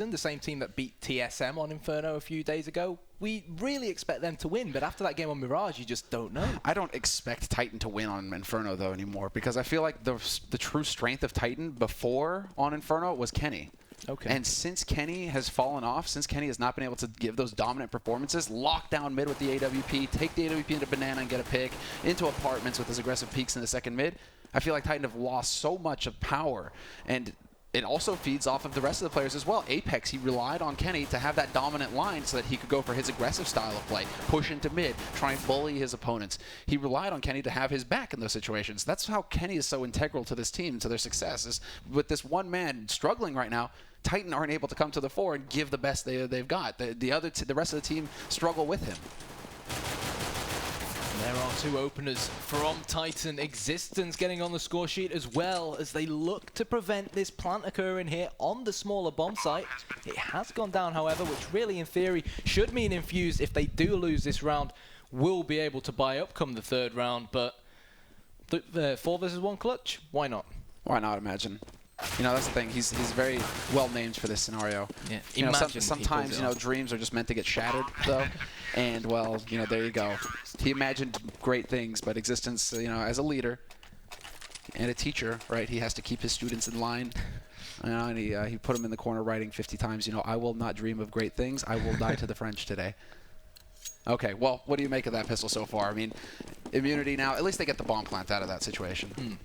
the same team that beat TSM on Inferno a few days ago. We really expect them to win, but after that game on Mirage, you just don't know. I don't expect Titan to win on Inferno, though, anymore, because I feel like the true strength of Titan before on Inferno was Kenny. Okay. And since Kenny has fallen off, since Kenny has not been able to give those dominant performances, lock down mid with the AWP, take the AWP into Banana and get a pick, into apartments with his aggressive peaks in the second mid, I feel like Titan have lost so much of power. And it also feeds off of the rest of the players as well. Apex, he relied on Kenny to have that dominant line so that he could go for his aggressive style of play, push into mid, try and bully his opponents. He relied on Kenny to have his back in those situations. That's how Kenny is so integral to this team, to their success. Is with this one man struggling right now, Titan aren't able to come to the fore and give the best they've got. The rest of the team struggle with him. There are two openers from Titan. Existence getting on the score sheet as well as they look to prevent this plant occurring here on the smaller bomb site. It has gone down, however, which really in theory should mean Infused, if they do lose this round, will be able to buy up come the third round. But the 4 versus 1 clutch, why not? Why not, imagine? You know, that's the thing. He's very well named for this scenario. Yeah. You know, sometimes, you know, dreams are just meant to get shattered, though. And, well, you know, there you go. He imagined great things, but Existence, you know, as a leader and a teacher, right, he has to keep his students in line. You know, and he put them in the corner writing 50 times, you know, I will not dream of great things. I will die to the French today. Okay, well, what do you make of that pistol so far? I mean, Immunity now, at least they get the bomb plant out of that situation.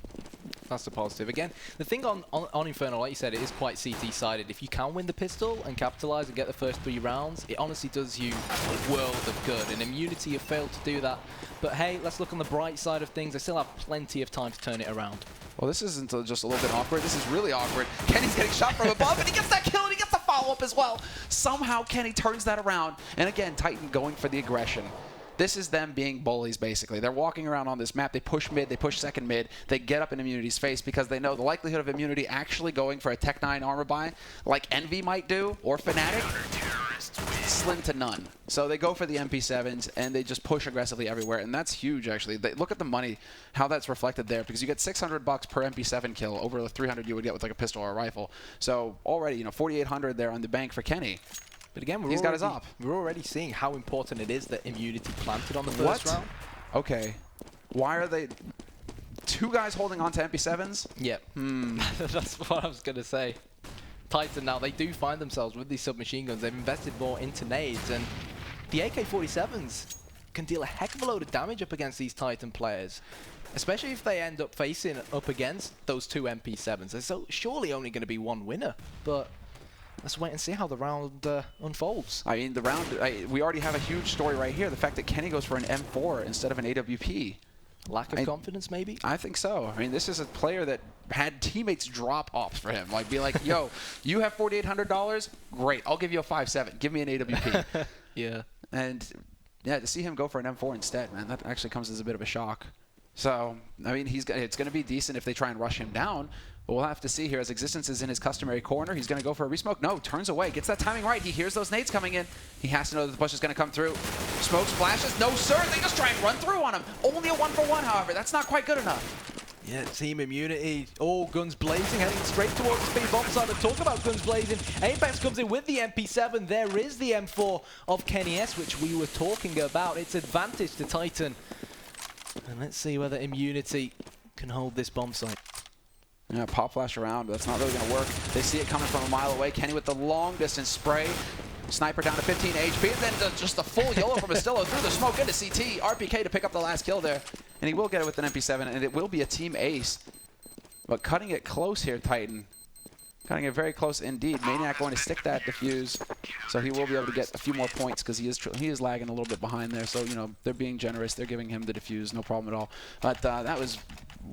That's the positive. Again, the thing on Inferno, like you said, it is quite CT-sided. If you can win the pistol and capitalize and get the first 3 rounds, it honestly does you a world of good. And Immunity have failed to do that. But hey, let's look on the bright side of things. They still have plenty of time to turn it around. Well, this isn't just a little bit awkward. This is really awkward. Kenny's getting shot from above, and he gets that kill, and he gets the follow-up as well. Somehow, Kenny turns that around. And again, Titan going for the aggression. This is them being bullies, basically. They're walking around on this map. They push mid. They push second mid. They get up in Immunity's face because they know the likelihood of Immunity actually going for a Tech 9 armor buy, like Envy might do, or Fnatic, slim to none. So they go for the MP7s, and they just push aggressively everywhere, and that's huge, actually. Look at the money, how that's reflected there, because you get $600 per MP7 kill, over the 300 you would get with like a pistol or a rifle. So already, you know, 4,800 there on the bank for Kenny. But again, he's got his op. We're already seeing how important it is that Immunity planted on the first round. Okay. Why are they... 2 guys holding on to MP7s? Yep. That's what I was going to say. Titan now, they do find themselves with these submachine guns. They've invested more into nades, and the AK-47s can deal a heck of a load of damage up against these Titan players, especially if they end up facing up against those 2 MP7s. There's so surely only going to be one winner, but... let's wait and see how the round unfolds. I mean, the round, we already have a huge story right here. The fact that Kenny goes for an M4 instead of an AWP. Lack of confidence, maybe? I think so. I mean, this is a player that had teammates drop off for him. Like, be like, yo, you have $4,800? Great, I'll give you a 5.7. Give me an AWP. Yeah. And, yeah, to see him go for an M4 instead, man, that actually comes as a bit of a shock. So, I mean, it's going to be decent if they try and rush him down. But we'll have to see here as Existence is in his customary corner. He's going to go for a resmoke. No, turns away. Gets that timing right. He hears those nades coming in. He has to know that the push is going to come through. Smoke splashes. No, sir. They just try and run through on him. Only a 1-for-1, however. That's not quite good enough. Yeah, Team Immunity, all guns blazing, heading straight towards the speed bomb side. Talk about guns blazing. Apex comes in with the MP7. There is the M4 of Kenny S, which we were talking about. It's advantage to Titan. And let's see whether Immunity can hold this bomb site. Yeah, pop flash around, but that's not really going to work. They see it coming from a mile away. Kenny with the long distance spray. Sniper down to 15 HP, and then just a full YOLO from Astillo through the smoke into CT. RPK to pick up the last kill there. And he will get it with an MP7, and it will be a team ace. But cutting it close here, Titan. Cutting it very close indeed. Maniac going to stick that defuse, so he will be able to get a few more points because he is lagging a little bit behind there. So, you know, they're being generous. They're giving him the defuse, no problem at all. But that was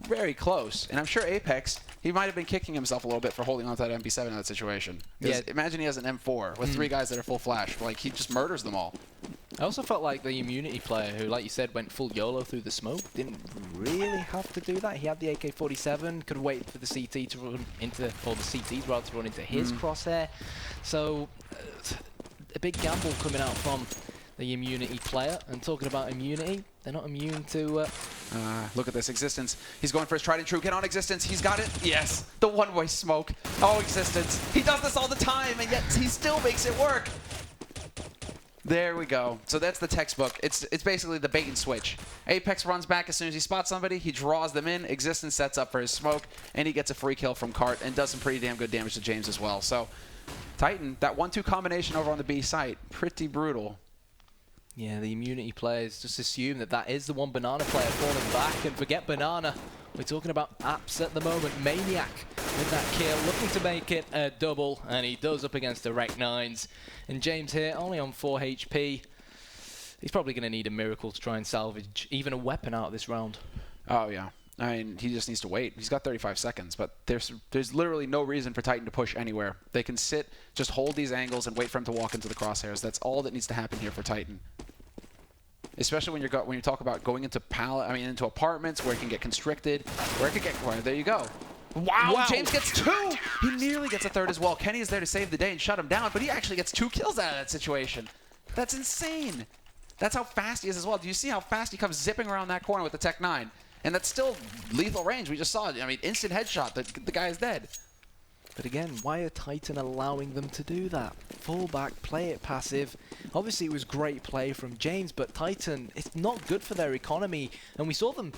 very close. And I'm sure Apex, he might have been kicking himself a little bit for holding on to that MP7 in that situation. Yeah. Imagine he has an M4 with 3 guys that are full flash. Like, he just murders them all. I also felt like the Immunity player who, like you said, went full YOLO through the smoke, didn't really have to do that. He had the AK-47, could wait for the CT to run into, or the CTs rather, to run into his crosshair. So, a big gamble coming out from the Immunity player. And talking about Immunity, they're not immune to Look at this, Existence. He's going for his tried and true. Get on, Existence. He's got it. Yes, the one-way smoke. Oh, Existence. He does this all the time, and yet he still makes it work. There we go. So that's the textbook. It's basically the bait and switch. Apex runs back as soon as he spots somebody. He draws them in. Existence sets up for his smoke, and he gets a free kill from Cart and does some pretty damn good damage to James as well. So Titan, that 1-2 combination over on the B site, pretty brutal. Yeah, the Immunity players just assume that that is the one Banana player falling back, and forget Banana. We're talking about Apps at the moment. Maniac with that kill, looking to make it a double, and he does up against the Rec 9s. And James here, only on 4 HP. He's probably going to need a miracle to try and salvage even a weapon out of this round. Oh, yeah. I mean, he just needs to wait. He's got 35 seconds, but there's literally no reason for Titan to push anywhere. They can sit, just hold these angles, and wait for him to walk into the crosshairs. That's all that needs to happen here for Titan. Especially when you talk about going into into apartments where it can get constricted, there you go. Wow, James gets 2. He nearly gets a 3rd as well. Kenny is there to save the day and shut him down, but he actually gets 2 kills out of that situation. That's insane. That's how fast he is as well. Do you see how fast he comes zipping around that corner with the Tech 9? And that's still lethal range. We just saw it. I mean, instant headshot. The guy is dead. But again, why are Titan allowing them to do that? Fall back, play it passive. Obviously, it was great play from James, but Titan, it's not good for their economy. And we saw them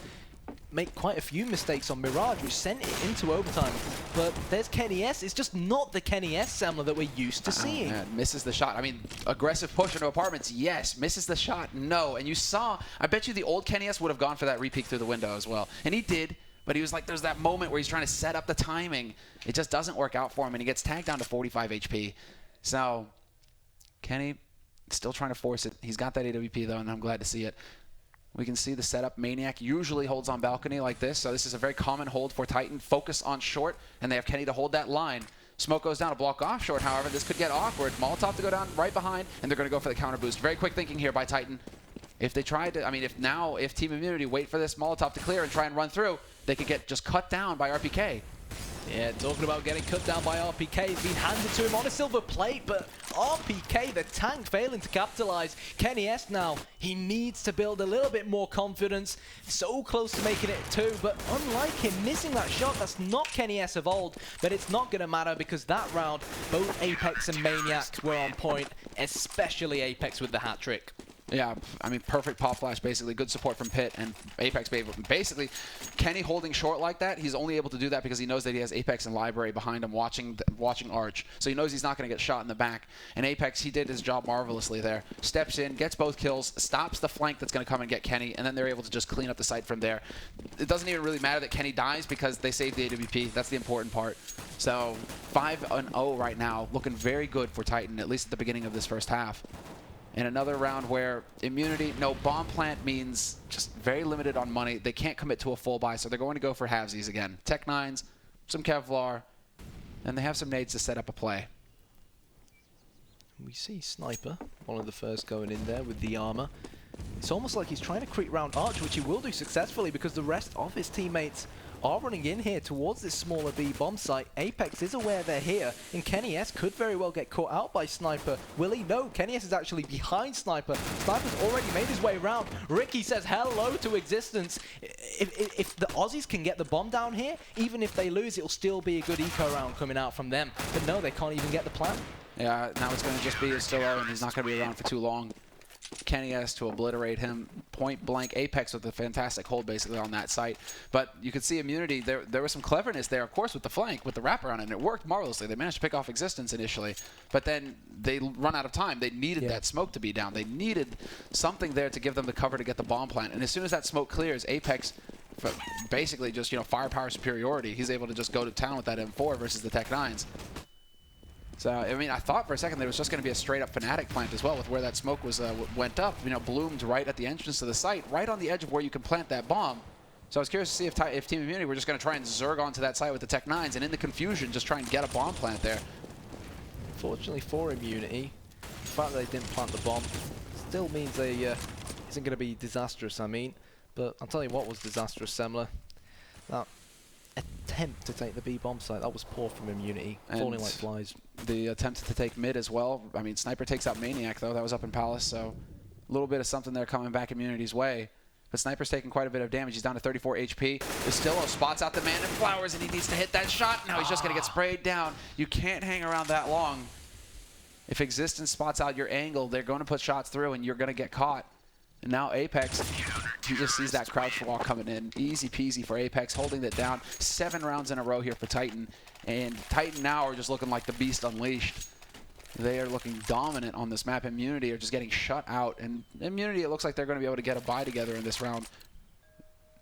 make quite a few mistakes on Mirage, which sent it into overtime. But there's Kenny S. It's just not the Kenny S. Semler that we're used to seeing. Man, misses the shot. I mean, aggressive push into apartments, yes. Misses the shot, no. And you saw, I bet you the old Kenny S. would have gone for that re-peek through the window as well. And he did. But he was like, there's that moment where he's trying to set up the timing. It just doesn't work out for him, and he gets tagged down to 45 HP. So, Kenny still trying to force it. He's got that AWP, though, and I'm glad to see it. We can see the setup. Maniac usually holds on balcony like this, so this is a very common hold for Titan. Focus on short, and they have Kenny to hold that line. Smoke goes down to block off short, however. This could get awkward. Molotov to go down right behind, and they're going to go for the counter boost. Very quick thinking here by Titan. If they tried to, if Team Immunity wait for this Molotov to clear and try and run through, they could get just cut down by RPK. Yeah, talking about getting cut down by RPK, it's been handed to him on a silver plate, but RPK, the tank, failing to capitalize. Kenny S now, he needs to build a little bit more confidence. So close to making it 2, but unlike him, missing that shot, that's not Kenny S of old, but it's not going to matter because that round, both Apex and Maniac were on point, especially Apex with the hat trick. Yeah, I mean, perfect pop flash, basically. Good support from Pitt and Apex. Basically, Kenny holding short like that, he's only able to do that because he knows that he has Apex and Library behind him watching Arch. So he knows he's not going to get shot in the back. And Apex, he did his job marvelously there. Steps in, gets both kills, stops the flank that's going to come and get Kenny, and then they're able to just clean up the site from there. It doesn't even really matter that Kenny dies because they saved the AWP. That's the important part. So 5-0 right now, looking very good for Titan, at least at the beginning of this first half. In another round where Immunity, no bomb plant means just very limited on money. They can't commit to a full buy, so they're going to go for halvesies again. Tech 9s, some Kevlar, and they have some nades to set up a play. We see Sniper, one of the first going in there with the armor. It's almost like he's trying to creep round Arch, which he will do successfully because the rest of his teammates are running in here towards this smaller B bomb site. Apex is aware they're here, and Kenny S could very well get caught out by Sniper. Will he? No, Kenny S is actually behind Sniper. Sniper's already made his way around. Ricky says hello to Existence. If the Aussies can get the bomb down here, even if they lose, it'll still be a good eco round coming out from them. But no, they can't even get the plant. Yeah, now it's going to just be a Stillo, and he's not going to be around for too long. Kenny has to obliterate him. Point blank. Apex with a fantastic hold basically on that site. But you could see Immunity, there was some cleverness there, of course, with the flank, with the wraparound, and it worked marvelously. They managed to pick off Existence initially, but then they run out of time. They needed that smoke to be down. They needed something there to give them the cover to get the bomb plant. And as soon as that smoke clears, Apex basically just, firepower superiority. He's able to just go to town with that M4 versus the Tech 9s. So, I mean, I thought for a second there was just going to be a straight-up Fnatic plant as well with where that smoke was went up, bloomed right at the entrance to the site, right on the edge of where you can plant that bomb. So I was curious to see if Team Immunity were just going to try and zerg onto that site with the Tech 9s and in the confusion just try and get a bomb plant there. Fortunately for Immunity, the fact that they didn't plant the bomb still means they isn't going to be disastrous, But I'll tell you what was disastrous, Semler. That attempt to take the B bomb site, that was poor from Immunity, falling like flies. The attempt to take mid as well. I mean, Sniper takes out Maniac, though. That was up in Palace, so a little bit of something there coming back Immunity's way. But Sniper's taking quite a bit of damage. He's down to 34 HP. Estillo spots out the man in flowers, and he needs to hit that shot. Now he's just going to get sprayed down. You can't hang around that long. If Existence spots out your angle, they're going to put shots through, and you're going to get caught. And now Apex, he just sees that crouch walk coming in. Easy peasy for Apex, holding it down. 7 rounds in a row here for Titan. And Titan now are just looking like the beast unleashed. They are looking dominant on this map. Immunity are just getting shut out. And Immunity, it looks like they're going to be able to get a bye together in this round.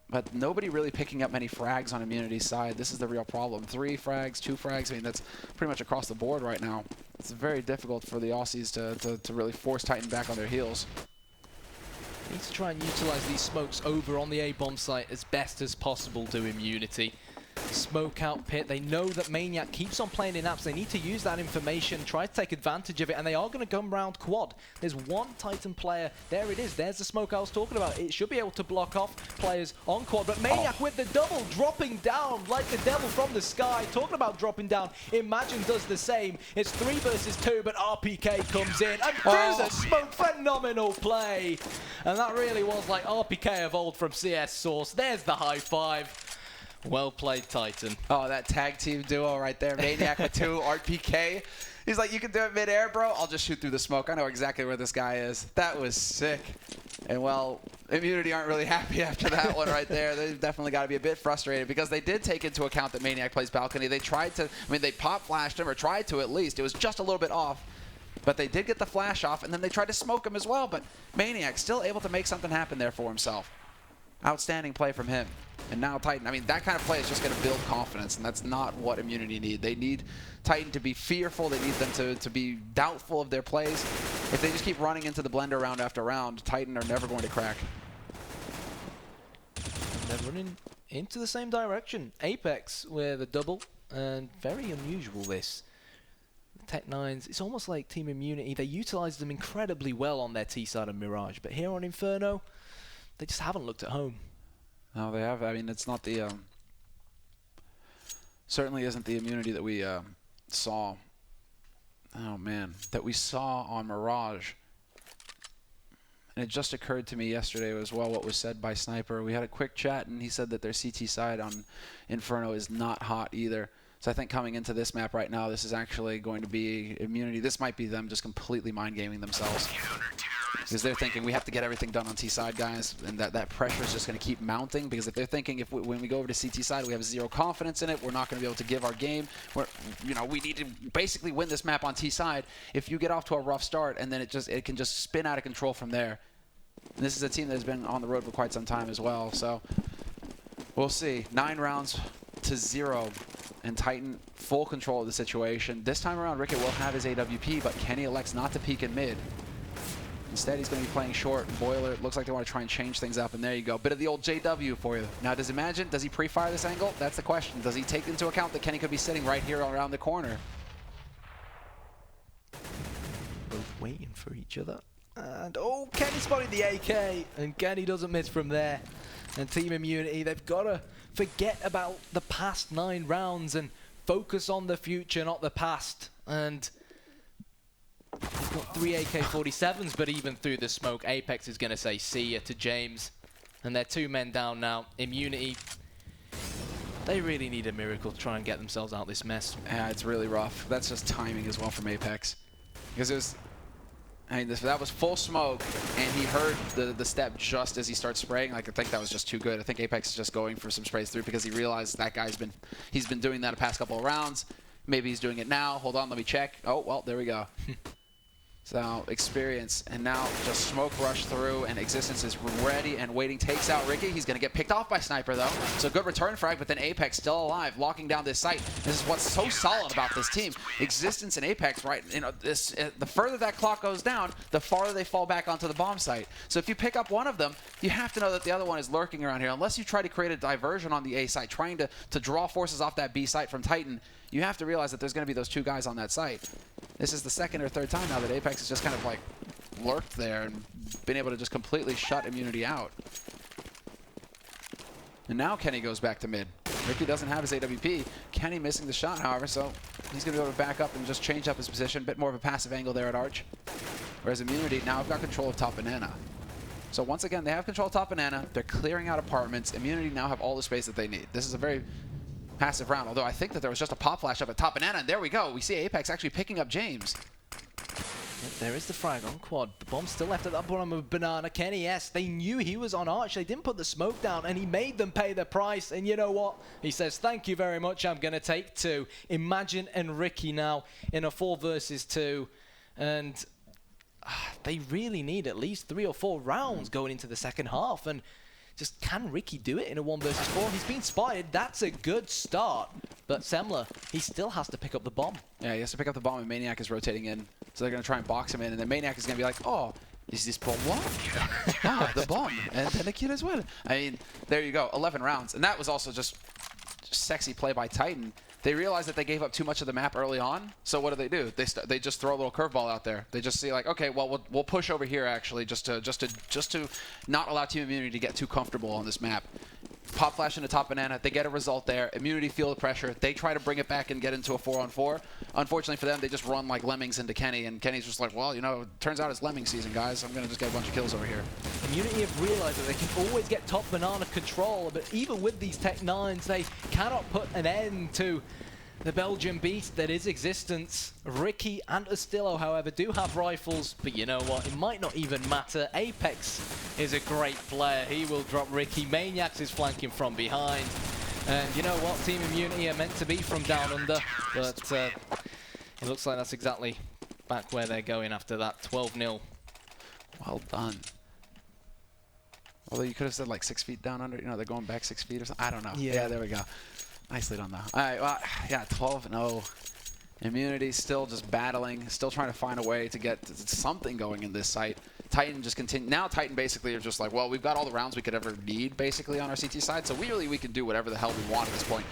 But nobody really picking up many frags on Immunity's side. This is the real problem. 3 frags, 2 frags. I mean, that's pretty much across the board right now. It's very difficult for the Aussies to really force Titan back on their heels. Need to try and utilize these smokes over on the A-bomb site as best as possible to Immunity. Smoke out pit. They know that Maniac keeps on playing in apps. They need to use that information, try to take advantage of it, and they are going to come round quad. There's one Titan player. There it is. There's the smoke I was talking about. It should be able to block off players on quad, but Maniac with the double, dropping down like the devil from the sky. Talking about dropping down, Imagine does the same. It's 3 versus 2, but RPK comes in and through the smoke. Phenomenal play. And that really was like RPK of old from CS Source. There's the high five. Well played, Titan. Oh, that tag team duo right there. Maniac with 2, RPK. He's like, you can do it mid-air, bro. I'll just shoot through the smoke. I know exactly where this guy is. That was sick. And, well, Immunity aren't really happy after that one right there. They've definitely got to be a bit frustrated because they did take into account that Maniac plays balcony. They tried to, I mean, they pop-flashed him, or tried to at least. It was just a little bit off. But they did get the flash off, and then they tried to smoke him as well. But Maniac still able to make something happen there for himself. Outstanding play from him. And now Titan, I mean, that kind of play is just going to build confidence, and that's not what Immunity need. They need Titan to be fearful. They need them to be doubtful of their plays. If they just keep running into the blender round after round, Titan are never going to crack. And they're running into the same direction. Apex with a double, and very unusual this. Tech9s, it's almost like Team Immunity. They utilized them incredibly well on their T-side of Mirage, but here on Inferno, they just haven't looked at home. No, they have. I mean, it's not the certainly isn't the Immunity that we saw. Oh man, that we saw on Mirage. And it just occurred to me yesterday as well what was said by Sniper. We had a quick chat, and he said that their CT side on Inferno is not hot either. So I think coming into this map right now, this is actually going to be Immunity. This might be them just completely mind gaming themselves. Because they're thinking, we have to get everything done on T side, guys, and that pressure is just going to keep mounting. Because if they're thinking, when we go over to CT side, we have 0 confidence in it, we're not going to be able to give our game. We need to basically win this map on T side. If you get off to a rough start, and then it can just spin out of control from there. And this is a team that has been on the road for quite some time as well. So we'll see. 9 rounds to 0. And Titan full control of the situation. This time around, Ricket will have his AWP, but Kenny elects not to peek in mid. Instead, he's going to be playing short. Boiler, it looks like they want to try and change things up, and there you go. Bit of the old JW for you. Now, does he pre-fire this angle? That's the question. Does he take into account that Kenny could be sitting right here around the corner? Both waiting for each other. And, oh, Kenny spotted the AK, and Kenny doesn't miss from there. And Team Immunity, they've got to forget about the past 9 rounds and focus on the future, not the past. And they've got 3 AK-47s, but even through the smoke, Apex is going to say see ya to James. And they're 2 men down now. Immunity, they really need a miracle to try and get themselves out of this mess. Yeah, it's really rough. That's just timing as well from Apex. Because it was, I mean, that was full smoke, and he heard the step just as he starts spraying. Like, I think that was just too good. I think Apex is just going for some sprays through because he realized that guy's been doing that the past couple of rounds. Maybe he's doing it now. Hold on, let me check. Oh, well, there we go. So, experience, and now just smoke rush through, and Existence is ready and waiting. Takes out Ricky. He's going to get picked off by Sniper, though. So, good return frag, but then Apex still alive, locking down this site. This is what's so solid about this team. Existence and Apex, right, the further that clock goes down, the farther they fall back onto the bomb site. So, if you pick up one of them, you have to know that the other one is lurking around here. Unless you try to create a diversion on the A site, trying to draw forces off that B site from Titan, you have to realize that there's going to be those 2 guys on that site. This is the 2nd or 3rd time now that Apex has just kind of like lurked there and been able to just completely shut Immunity out. And now Kenny goes back to mid. Ricky doesn't have his AWP. Kenny missing the shot, however, so he's going to be able to back up and just change up his position. A bit more of a passive angle there at Arch. Whereas Immunity, now I've got control of top banana. So once again, they have control of top banana. They're clearing out apartments. Immunity now have all the space that they need. This is a very passive round, although I think that there was just a pop flash up at top banana, and there we go. We see Apex actually picking up James. Yep, there is the frag on quad. The bomb still left at the bottom of banana. Kenny S, they knew he was on Arch. They didn't put the smoke down, and he made them pay the price. And you know what? He says, thank you very much. I'm going to take 2. Imagine and Ricky now in a 4 versus 2. And they really need at least 3 or 4 rounds going into the second half. And just can Ricky do it in a 1 versus 4? He's been spotted. That's a good start. But Semler, he still has to pick up the bomb. Yeah, he has to pick up the bomb, and Maniac is rotating in. So they're going to try and box him in, and then Maniac is going to be like, oh, is this bomb what? Ah, the bomb. And then the kid as well. I mean, there you go. 11 rounds. And that was also just sexy play by Titan. They realized that they gave up too much of the map early on. So what do? They just throw a little curveball out there. They just see like, okay, well, we'll push over here actually, just to not allow Team Immunity to get too comfortable on this map. Pop flash into top banana. They get a result there. Immunity feel the pressure. They try to bring it back and get into a 4-on-4. Unfortunately for them, they just run like lemmings into Kenny, and Kenny's just like, well, you know, turns out it's lemming season, guys. I'm gonna just get a bunch of kills over here. Immunity have realized that they can always get top banana control, but even with these Tech 9s, they cannot put an end to the Belgian beast that is Existence. Ricky and Astillo, however, do have rifles, but you know what? It might not even matter. Apex is a great player. He will drop Ricky. Maniacs is flanking from behind. And you know what? Team Immunity are meant to be from down under, but it looks like that's exactly back where they're going after that 12-0. Well done. Although you could have said like 6 feet down under. You know, they're going back 6 feet or something. I don't know. Yeah, there we go. Nicely done, though. All right, well, yeah, 12-0. Immunity still just battling, still trying to find a way to get something going in this site. Titan just continue. Now Titan basically are just like, well, we've got all the rounds we could ever need, basically, on our CT side, so we can do whatever the hell we want at this point.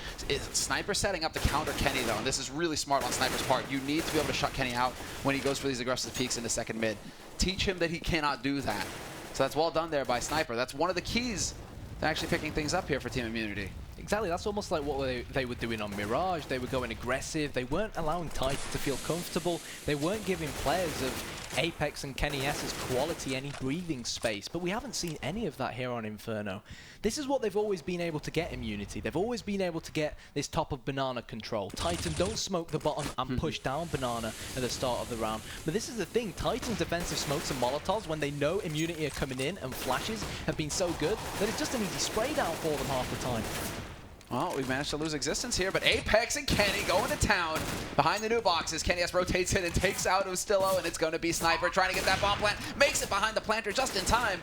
Sniper setting up to counter Kenny, though, and this is really smart on Sniper's part. You need to be able to shut Kenny out when he goes for these aggressive peeks into second mid. Teach him that he cannot do that. So that's well done there by Sniper. That's one of the keys to actually picking things up here for Team Immunity. Exactly, that's almost like what they were doing on Mirage. They were going aggressive. They weren't allowing Titan to feel comfortable. They weren't giving players of Apex and Kenny S's quality any breathing space. But we haven't seen any of that here on Inferno. This is what they've always been able to get Immunity. They've always been able to get this top of banana control. Titan don't smoke the bottom and push down banana at the start of the round. But this is the thing, Titan's defensive smokes and molotovs, when they know Immunity are coming in and flashes have been so good that it's just an easy spray down for them half the time. Well, we've managed to lose Existence here, but Apex and Kenny going to town behind the new boxes. Kenny S rotates in and takes out Ustillo, and it's going to be Sniper trying to get that bomb plant. Makes it behind the planter just in time.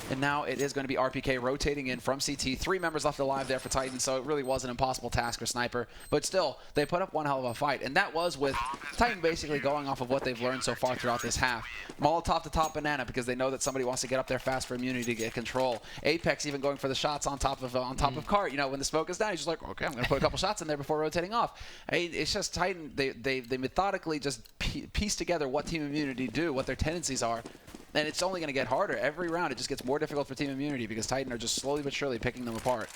And now it is going to be RPK rotating in from CT. 3 members left alive there for Titan, so it really was an impossible task for Sniper. But still, they put up one hell of a fight, and that was with Titan basically going off of what they've learned so far throughout this half. Molotov to top banana because they know that somebody wants to get up there fast for Immunity to get control. Apex even going for the shots on top of Cart. You know, when the smoke is down, he's just like, okay, I'm going to put a couple shots in there before rotating off. I mean, it's just Titan. They methodically just piece together what Team Immunity do, what their tendencies are. And it's only going to get harder. Every round, it just gets more difficult for Team Immunity because Titan are just slowly but surely picking them apart.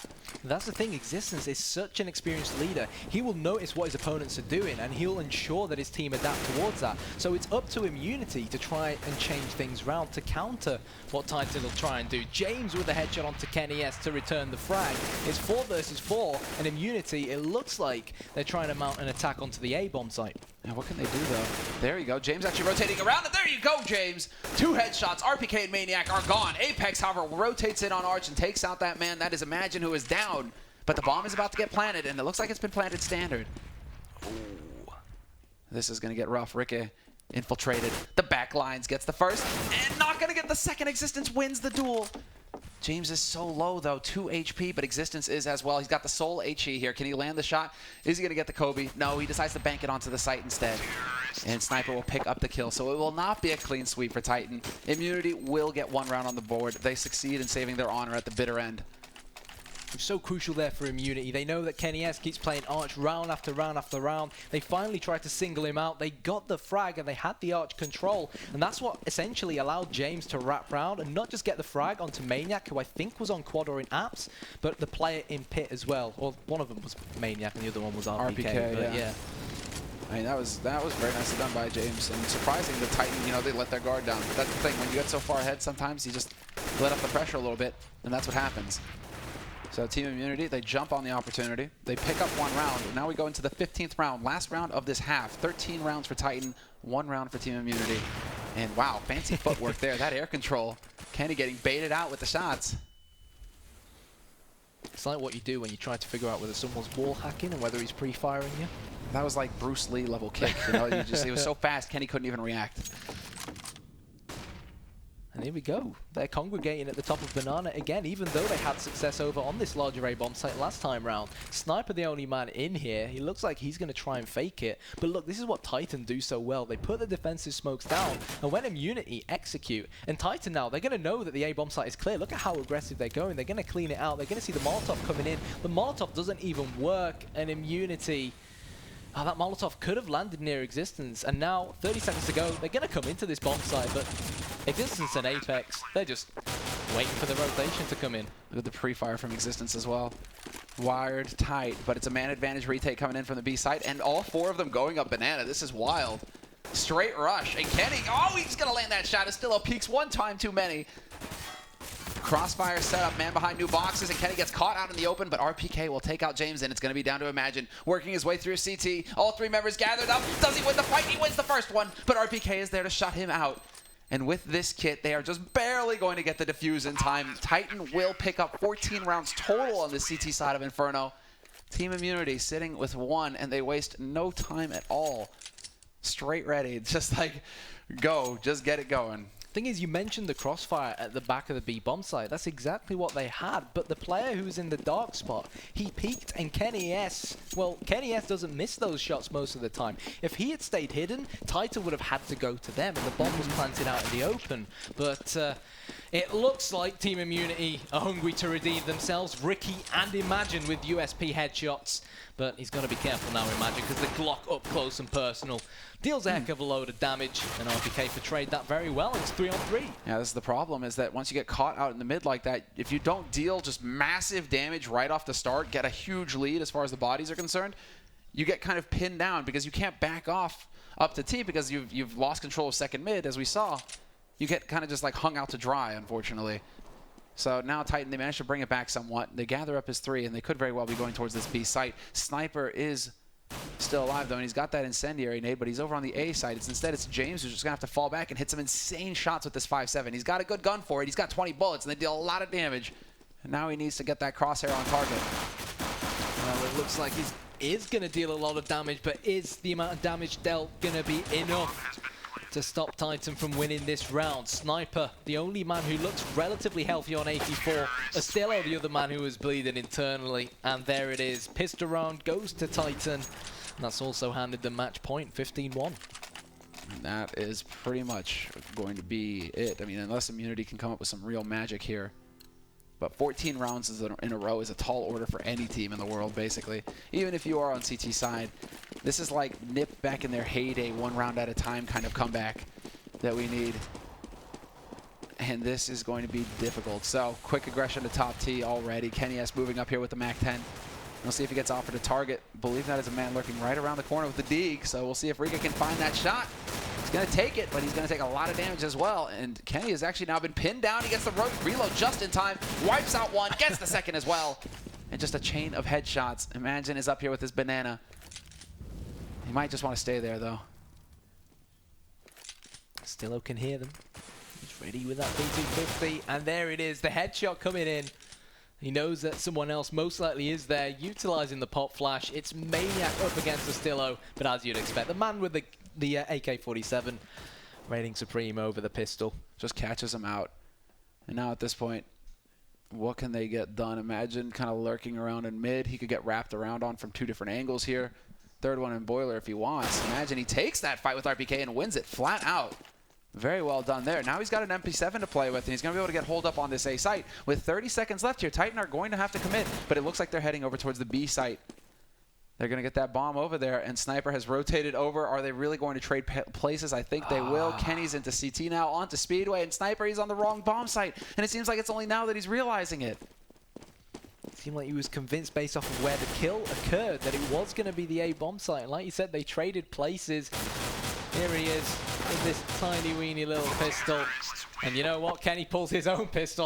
That's the thing. Existence is such an experienced leader. He will notice what his opponents are doing, and he'll ensure that his team adapt towards that. So it's up to Immunity to try and change things around to counter what Titan will try and do. James with a headshot onto Kenny S to return the frag. It's 4 versus 4, and Immunity, it looks like they're trying to mount an attack onto the A-bomb site. Now, what can they do, though? There you go. James actually rotating around, and there you go, James. 2 headshots. RPK and Maniac are gone. Apex, however, rotates in on Arch and takes out that man. That is Imagine, who is down. But the bomb is about to get planted, and it looks like it's been planted standard. Ooh. This is going to get rough. Ricky infiltrated. The back lines gets the first, and not going to get the second. Existence wins the duel. James is so low, though, 2 HP, but Existence is as well. He's got the sole HE here. Can he land the shot? Is he going to get the Kobe? No, he decides to bank it onto the site instead. And Sniper will pick up the kill, so it will not be a clean sweep for Titan. Immunity will get 1 round on the board. They succeed in saving their honor at the bitter end. It's so crucial there for Immunity. They know that Kenny S keeps playing Arch round after round after round. They finally tried to single him out. They got the frag and they had the Arch control. And that's what essentially allowed James to wrap round and not just get the frag onto Maniac, who I think was on quad or in apps, but the player in pit as well. Well, one of them was Maniac and the other one was RPK. But yeah. I mean, that was very nicely done by James, and surprising the Titan, you know, they let their guard down. But that's the thing, when you get so far ahead, sometimes you just let up the pressure a little bit, and that's what happens. So Team Immunity, they jump on the opportunity. They pick up 1 round. Now we go into the 15th round, last round of this half. 13 rounds for Titan, 1 round for Team Immunity. And wow, fancy footwork there. That air control. Kenny getting baited out with the shots. It's like what you do when you try to figure out whether someone's wall hacking and whether he's pre-firing you. That was like Bruce Lee level kick, you know, it was so fast, Kenny couldn't even react. And here we go. They're congregating at the top of Banana again, even though they had success over on this larger A-bomb site last time round. Sniper the only man in here. He looks like he's going to try and fake it. But look, this is what Titan do so well. They put the defensive smokes down, and when Immunity execute, and Titan now, they're going to know that the A-bomb site is clear. Look at how aggressive they're going. They're going to clean it out. They're going to see the Molotov coming in. The Molotov doesn't even work, and Immunity... Oh, that Molotov could have landed near Existence, and now, 30 seconds to go, they're going to come into this bomb site, but Existence and Apex, they're just waiting for the rotation to come in. Look at the pre-fire from Existence as well. Wired tight, but it's a man advantage retake coming in from the B site, and all 4 of them going up Banana. This is wild. Straight rush, and Kenny, oh, he's going to land that shot. Estillo peaks 1 time too many. Crossfire set up, man behind new boxes, and Kenny gets caught out in the open, but RPK will take out James, and it's going to be down to Imagine. Working his way through CT, all 3 members gathered up. Does he win the fight? He wins the first one, but RPK is there to shut him out. And with this kit, they are just barely going to get the defuse in time. Titan will pick up 14 rounds total on the CT side of Inferno. Team Immunity sitting with 1, and they waste no time at all. Straight ready, just like, go, just get it going. Thing is, you mentioned the crossfire at the back of the B bomb site. That's exactly what they had. But the player who's in the dark spot, he peeked, and Kenny S. Well, Kenny S. doesn't miss those shots most of the time. If he had stayed hidden, Titan would have had to go to them, and the bomb was planted out in the open. But it looks like Team Immunity are hungry to redeem themselves. Ricky and Imagine with USP headshots. But he's got to be careful now, Imagine, because the Glock up close and personal deals a heck of a load of damage, and RPK portrayed that very well. It's 3-on-3. Yeah, this is the problem, is that once you get caught out in the mid like that, if you don't deal just massive damage right off the start, get a huge lead as far as the bodies are concerned, you get kind of pinned down because you can't back off up to T because you've lost control of second mid, as we saw. You get kind of just like hung out to dry, unfortunately. So now Titan, they managed to bring it back somewhat. They gather up his 3, and they could very well be going towards this B site. Sniper is still alive, though, and he's got that incendiary nade, but he's over on the A side. Instead, it's James who's just going to have to fall back and hit some insane shots with this 5.7. He's got a good gun for it. He's got 20 bullets, and they deal a lot of damage. And now he needs to get that crosshair on target. Well, it looks like he is going to deal a lot of damage, but is the amount of damage dealt going to be enough to stop Titan from winning this round? Sniper, the only man who looks relatively healthy on 84. Estillo, the other man who was bleeding internally. And there it is. Pistol round goes to Titan. And that's also handed the match point, 15-1. That is pretty much going to be it. I mean, unless Immunity can come up with some real magic here. But 14 rounds in a row is a tall order for any team in the world, basically. Even if you are on CT side, this is like Nip back in their heyday, 1 round at a time kind of comeback that we need. And this is going to be difficult. So, quick aggression to top T already. Kenny S moving up here with the MAC-10. We'll see if he gets offered a target. Believe that is a man lurking right around the corner with the Deeg. So we'll see if Riga can find that shot. He's going to take it, but he's going to take a lot of damage as well. And Kenny has actually now been pinned down. He gets the reload just in time. Wipes out 1, gets the second as well. And just a chain of headshots. Imagine is up here with his banana. He might just want to stay there, though. Stillo can hear them. He's ready with that P250. And there it is, the headshot coming in. He knows that someone else most likely is there, utilizing the pop flash. It's Maniac up against Estillo, but as you'd expect, the man with the AK-47 reigning supreme over the pistol. Just catches him out. And now at this point, what can they get done? Imagine kind of lurking around in mid. He could get wrapped around on from 2 different angles here. Third one in Boiler if he wants. Imagine he takes that fight with RPK and wins it flat out. Very well done there. Now he's got an MP7 to play with, and he's going to be able to get hold up on this A site. With 30 seconds left here, Titan are going to have to commit, but it looks like they're heading over towards the B site. They're going to get that bomb over there, and Sniper has rotated over. Are they really going to trade places? I think they will. Kenny's into CT now, onto Speedway, and Sniper, he's on the wrong bomb site, and it seems like it's only now that he's realizing it. seemed like he was convinced based off of where the kill occurred that it was going to be the A bomb site. And like you said, they traded places. Here he is with this tiny weeny little pistol. And you know what? Kenny pulls his own pistol.